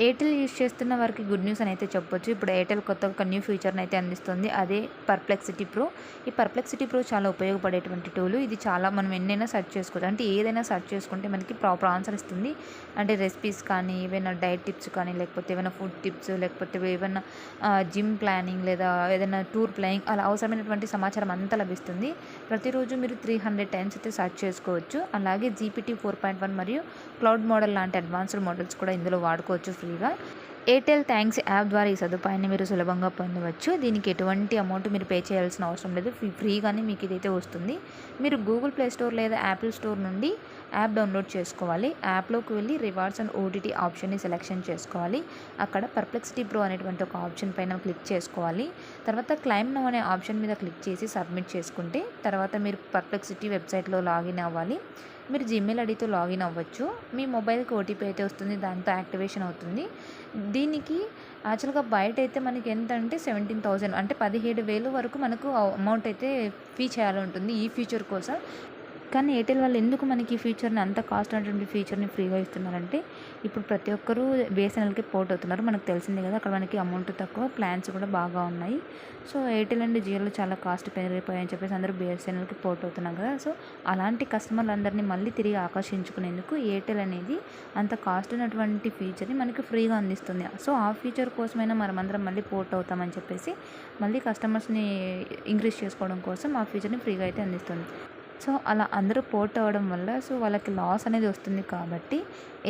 Airtel use చేస్తున్న వారికి good news అని అయితే చెప్పొచ్చు. ఇప్పుడు ఎయిర్టెల్ కొత్తగా ఒక న్యూ ఫీచర్ని అయితే అందిస్తుంది. అదే పర్ప్లెక్సిటీ ప్రో. ఈ పర్ప్లెక్సిటీ ప్రో చాలా ఉపయోగపడేటువంటి టూల్. ఇది చాలా మనం ఎన్నైనా సెర్చ్ చేసుకోవచ్చు. అంటే ఏదైనా సెర్చ్ చేసుకుంటే మనకి ప్రాపర్ ఆన్సర్ ఇస్తుంది. అంటే రెసిపీస్ కానీ, ఏవైనా డైట్ టిప్స్ కానీ, లేకపోతే ఏమైనా ఫుడ్ టిప్స్, లేకపోతే ఏమైనా జిమ్ ప్లానింగ్ లేదా ఏదైనా టూర్ ప్లానింగ్ అలా అవసరమైనటువంటి సమాచారం అంతా లభిస్తుంది. ప్రతిరోజు మీరు 300 టైమ్స్ అయితే సెర్చ్ చేసుకోవచ్చు. అలాగే GPT 4.1 మరియు క్లౌడ్ మోడల్ లాంటి అడ్వాన్స్డ్ మోడల్స్ కూడా ఇందులో వాడుకోవచ్చు ఫ్రీగా. ఎయిర్టెల్ థ్యాంక్స్ యాప్ ద్వారా ఈ సదుపాయాన్ని మీరు సులభంగా పొందవచ్చు. దీనికి ఎటువంటి అమౌంట్ మీరు పే చేయాల్సిన అవసరం లేదు. ఫ్రీగానే మీకు ఇదైతే వస్తుంది. మీరు గూగుల్ ప్లే స్టోర్ లేదా యాపిల్ స్టోర్ నుండి యాప్ డౌన్లోడ్ చేసుకోవాలి. యాప్లోకి వెళ్ళి రివార్డ్స్ అండ్ ఓటీటీ ఆప్షన్ని సెలెక్షన్ చేసుకోవాలి. అక్కడ పర్ప్లెక్సిటీ ప్రో అనేటువంటి ఒక ఆప్షన్ పైన క్లిక్ చేసుకోవాలి. తర్వాత క్లైమ్ నౌ అనే ఆప్షన్ మీద క్లిక్ చేసి సబ్మిట్ చేసుకుంటే తర్వాత మీరు పర్ప్లెక్సిటీ వెబ్సైట్లో లాగిన్ అవ్వాలి. మీరు జీమెయిల్ ఐడితో లాగిన్ అవ్వచ్చు. మీ మొబైల్కి ఓటీపీ అయితే వస్తుంది. దాంతో యాక్టివేషన్ అవుతుంది. దీనికి యాక్చువల్గా బయట అయితే మనకి ఎంత అంటే 17,000 అంటే 17,000 వరకు మనకు అమౌంట్ అయితే ఫీ చేయాలి ఉంటుంది ఈ ఫీచర్ కోసం. కానీ ఎయిర్టెల్ వాళ్ళు ఎందుకు మనకి ఈ ఫీచర్ని అంత కాస్ట్ అనేటువంటి ఫీచర్ని ఫ్రీగా ఇస్తున్నారంటే ఇప్పుడు ప్రతి ఒక్కరూ బిఎస్ఎన్ఎల్కి పోర్ట్ అవుతున్నారు. మనకు తెలిసిందే కదా, అక్కడ మనకి అమౌంట్ తక్కువ, ప్లాన్స్ కూడా బాగా ఉన్నాయి. సో ఎయిర్టెల్ అండ్ జియోలో చాలా కాస్ట్ పెరిగిపోయాయని చెప్పేసి అందరూ బిఎస్ఎన్ఎల్కి పోర్ట్ అవుతున్నాం కదా. సో అలాంటి కస్టమర్లందరినీ మళ్ళీ తిరిగి ఆకర్షించుకునేందుకు ఎయిర్టెల్ అనేది అంత కాస్ట్ ఉన్నటువంటి ఫీచర్ని మనకి ఫ్రీగా అందిస్తుంది. సో ఆ ఫీచర్ కోసమైనా మనమందరం మళ్ళీ పోర్ట్ అవుతామని చెప్పేసి మళ్ళీ కస్టమర్స్ని ఇంక్రీజ్ చేసుకోవడం కోసం ఆ ఫీచర్ని ఫ్రీగా అయితే అందిస్తుంది. సో అలా అందరూ పోర్ట్ అవ్వడం వల్ల సో వాళ్ళకి లాస్ అనేది వస్తుంది. కాబట్టి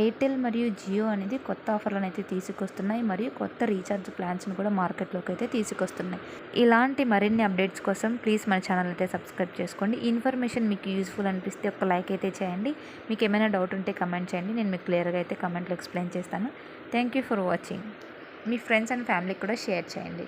ఎయిర్టెల్ మరియు జియో అనేది కొత్త ఆఫర్లను అయితే తీసుకొస్తున్నాయి మరియు కొత్త రీఛార్జ్ ప్లాన్స్ని కూడా మార్కెట్లోకి అయితే తీసుకొస్తున్నాయి. ఇలాంటి మరిన్ని అప్డేట్స్ కోసం ప్లీజ్ మన ఛానల్ అయితే సబ్స్క్రైబ్ చేసుకోండి. ఈ ఇన్ఫర్మేషన్ మీకు యూస్ఫుల్ అనిపిస్తే ఒక లైక్ అయితే చేయండి. మీకు ఏమైనా డౌట్ ఉంటే కమెంట్ చేయండి. నేను మీకు క్లియర్గా అయితే కమెంట్లో ఎక్స్ప్లెయిన్ చేస్తాను. Thank you for watching. Me friends and ఫ్యామిలీకి కూడా షేర్ చేయండి.